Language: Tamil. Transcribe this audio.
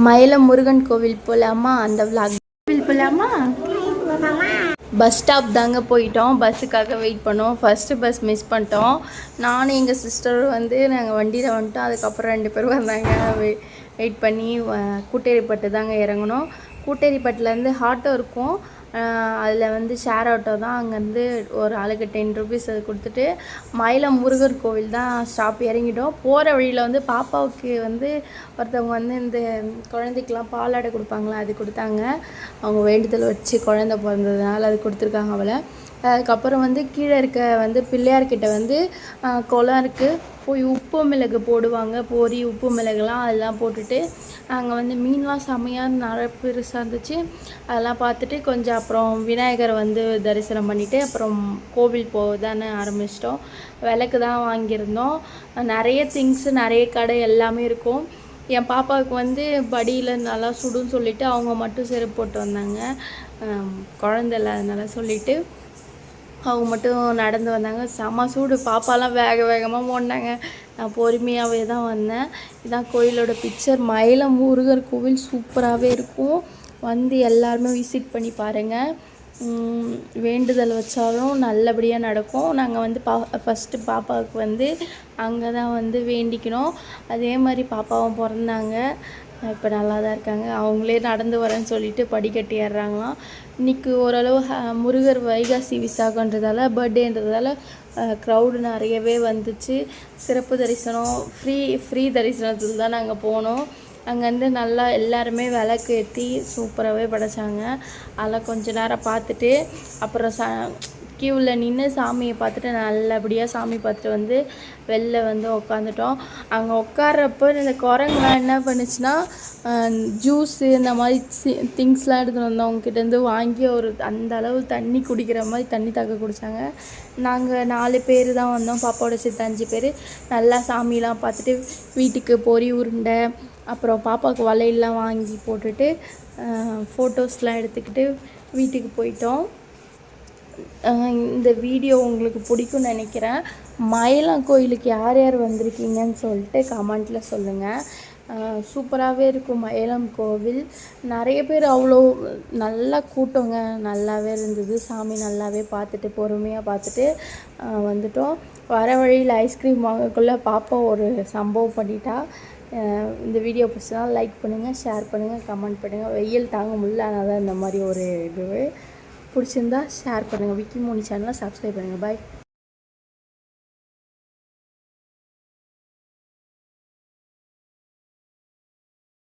மயிலம் முருகன் கோவில் போகலாமா? அந்த விளாக் கோவில் போகலாமா? பஸ் ஸ்டாப் தாங்க போயிட்டோம். பஸ்ஸுக்காக வெயிட் பண்ணோம். ஃபஸ்ட்டு பஸ் மிஸ் பண்ணிட்டோம். நானும் எங்கள் சிஸ்டரும் வந்து நாங்கள் வண்டியில் வந்துட்டோம். அதுக்கப்புறம் 2 பேர் வந்தாங்க. வெயிட் பண்ணி கூட்டேரிப்பட்டு தாங்க இறங்கணும். கூட்டேரிப்பட்டிலேருந்து ஆட்டோ இருக்கும். அதில் வந்து ஷேர் ஆட்டோ தான். அங்கேருந்து ஒரு ஆளுக்கு 10 ருபீஸ் அது கொடுத்துட்டு மயிலம் முருகர் கோவில் தான் ஸ்டாப் இறங்கிட்டோம். போகிற வழியில் வந்து பாப்பாவுக்கு வந்து ஒருத்தவங்க வந்து இந்த குழந்தைக்கெலாம் பாலாடை கொடுப்பாங்களா, அது கொடுத்தாங்க. அவங்க வேண்டுதல் வச்சு குழந்தை பிறந்ததுனால அது கொடுத்துருக்காங்க அவளை. அதுக்கப்புறம் வந்து கீழே இருக்க வந்து பிள்ளையார்கிட்ட வந்து குளம் இருக்குது. போய் உப்பு மிளகு போடுவாங்க. பொரி உப்பு மிளகுலாம் அதெல்லாம் போட்டுட்டு அங்கே வந்து மீன்லாம் செம்மையாக நிறைய பெருசாக இருந்துச்சு. அதெல்லாம் பார்த்துட்டு கொஞ்சம் அப்புறம் விநாயகரை வந்து தரிசனம் பண்ணிவிட்டு அப்புறம் கோவில் போக தானே ஆரம்பிச்சிட்டோம். விளக்கு தான் வாங்கியிருந்தோம். நிறைய திங்ஸு, நிறைய கடை எல்லாமே இருக்கும். என் பாப்பாவுக்கு வந்து படியில் நல்லா சுடுன்னு சொல்லிவிட்டு அவங்க மட்டும் செருப்பு போட்டு வந்தாங்க. குழந்தை இல்லாதனால சொல்லிவிட்டு அவங்க மட்டும் நடந்து வந்தாங்க. செம்ம சூடு. பாப்பாலாம் வேக வேகமாக ஓடினாங்க. நான் பொறுமையாகவே தான் வந்தேன். இதான் கோயிலோட பிக்சர். மயிலம் முருகர் கோவில் சூப்பராகவே இருக்கும். வந்து எல்லாருமே விசிட் பண்ணி பாருங்கள். வேண்டுதல் வச்சாலும் நல்லபடியாக நடக்கும். நாங்கள் வந்து ஃபஸ்ட்டு பாப்பாவுக்கு வந்து அங்கே தான் வந்து வேண்டிக்கணும். அதே மாதிரி பாப்பாவும் பிறந்தாங்க. இப்போ நல்லா தான் இருக்காங்க. அவங்களே நடந்து வரேன்னு சொல்லிட்டு படிக்கட்டு ஏறுறாங்களாம். இன்றைக்கி ஓரளவு முருகர் வைகாசி விசாகன்றதால பர்த்டேன்றதால க்ரௌடு நிறையவே வந்துச்சு. சிறப்பு தரிசனம் ஃப்ரீ தரிசனத்தில் தான் நாங்கள் போனோம். அங்கேருந்து நல்லா எல்லாருமே விளக்கு ஏற்றி சூப்பராகவே படைச்சாங்க. அதெல்லாம் கொஞ்ச நேரம் பார்த்துட்டு அப்புறம் க்யூவில் நின்று சாமியை பார்த்துட்டு நல்லபடியாக சாமி பார்த்துட்டு வந்து வெளில வந்து உட்காந்துட்டோம். அங்கே உட்கார்றப்போ இந்த குரங்குலாம் என்ன பண்ணுச்சுன்னா ஜூஸு இந்த மாதிரி திங்ஸ்லாம் எடுத்துகிட்டு வந்தோம். அவங்ககிட்டேருந்து வாங்கி ஒரு அந்த அளவு தண்ணி குடிக்கிற மாதிரி தண்ணி தாக்க குடித்தாங்க. நாங்கள் 4 பேர் தான் வந்தோம். பாப்பாவோட சேர்த்து 5 பேர். நல்லா சாமிலாம் பார்த்துட்டு வீட்டுக்கு பொரி உருண்டை அப்புறம் பாப்பாவுக்கு வளையல்லாம் வாங்கி போட்டுட்டு ஃபோட்டோஸ்லாம் எடுத்துக்கிட்டு வீட்டுக்கு போயிட்டோம். இந்த வீடியோ உங்களுக்கு பிடிக்கும்னு நினைக்கிறேன். மயிலம் கோயிலுக்கு யார் யார் வந்திருக்கீங்கன்னு சொல்லிட்டு கமெண்ட்டில் சொல்லுங்கள். சூப்பராகவே இருக்கும் மயிலம் கோவில். நிறைய பேர் அவ்வளோ நல்லா கூட்டங்க. நல்லாவே இருந்தது. சாமி நல்லாவே பார்த்துட்டு பொறுமையாக பார்த்துட்டு வந்துட்டோம். வர வழியில் ஐஸ்கிரீம் வாங்கக்குள்ளே பாப்பா ஒரு சம்பவம் பண்ணிட்டா. இந்த வீடியோ பிடிச்சா லைக் பண்ணுங்கள், ஷேர் பண்ணுங்கள், கமெண்ட் பண்ணுங்கள். வெயில் தாங்க முடியல, அதனால் தான் இந்த மாதிரி ஒரு இது பிடிச்சிருந்தா ஷேர் பண்ணுங்கள். விக்கி மோனி சேனலை சப்ஸ்கிரைப் பண்ணுங்கள். பாய்.